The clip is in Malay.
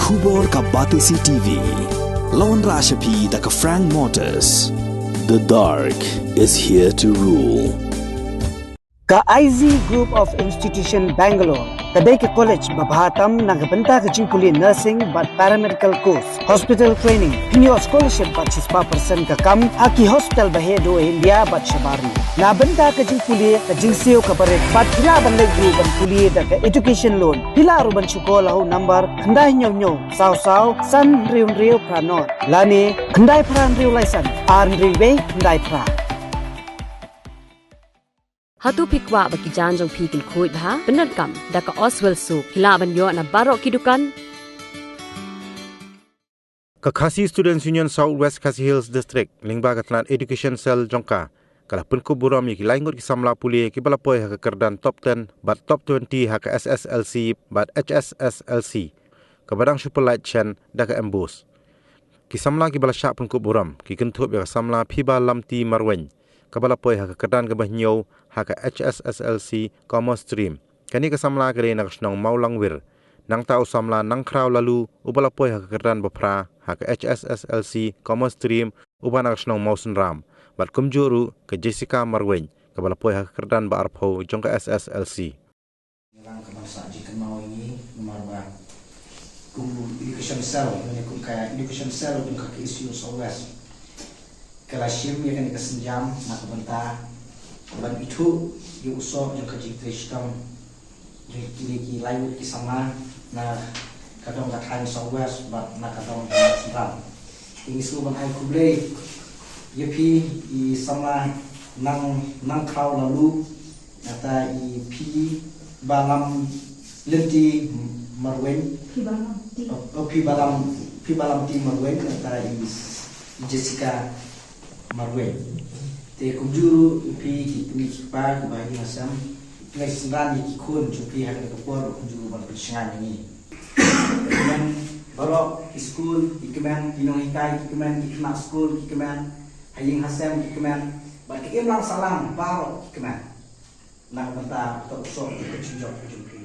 Khubor ka Batisi TV. Lawan Rashapi da ka Frank Motors. The dark is here to rule. Ka IZ Group of Institution Bangalore. Kadai ke college babhatam nagabanta ke jingkuli nursing but paramedical course, hospital training, pinyo scholarship but 6% ka kam, aki hospital bahedo India but shabarni. Nabanta ke jingkuli ke jingsio ka barek but pila bandai group ban kuli da ke education loan. Pila aruban chukola hu number khandai nyo saw san riu pranot. Lani khandai pran riu laisan ar riwe khandai pra. Hatu pikwa bagi janjong pikin kuit ha benar kam daka Oswell Swkh hilaban yo na barok kidukan Khasi Students Union Southwest Khasi Hills District lingba katlan education cell jongka kala Pynkupburom ki Ngut ki Samla Pule ki balapoi ha kerdan top 10 but top 20 ha ka SSLC but HSSLC ka badang super light chen daka embus ki Samla ki balasha Pynkupburom ki kentup ya Samla phiba lamti marwen kabala poi ha kadan ka bahnyo ha ka HSSLC commerce stream kani ka Samla kare na ksnong maulangwir nang tao Samla nang kraw lalu ubala poi ha kadan bapra ha ka HSSLC commerce stream ubana ksnong mausun ram bat kumjuru ka Jessica marwen kabala poi ha kadan ba arpho jong ka SSLC nang kamasa jikan mau ini marba kum education cell ni kum kaya education cell kum ka isu Southwest Kalashim yang kena kesenjam nak bentah dan itu yang usah yang kerja Kristen yang lain ki sama na kadang kadang Southwest but na kadang Samla ini semua bang Pule yepi I sama nang kau lalu kata I pi balam lenti marwen pi balam ti marwen kata I Jessica marwe te kumjuru pi kitumi kipa kubagi masam ngai sendani kikun cupi hakan kapor kumjuru ban persengan ini kemudian baru school ikemen pinong ikai ikemen ikna school ikemen haying hasem ikemen bagi emlang salam baru ikemen nak benta untuk usor kecujok cupi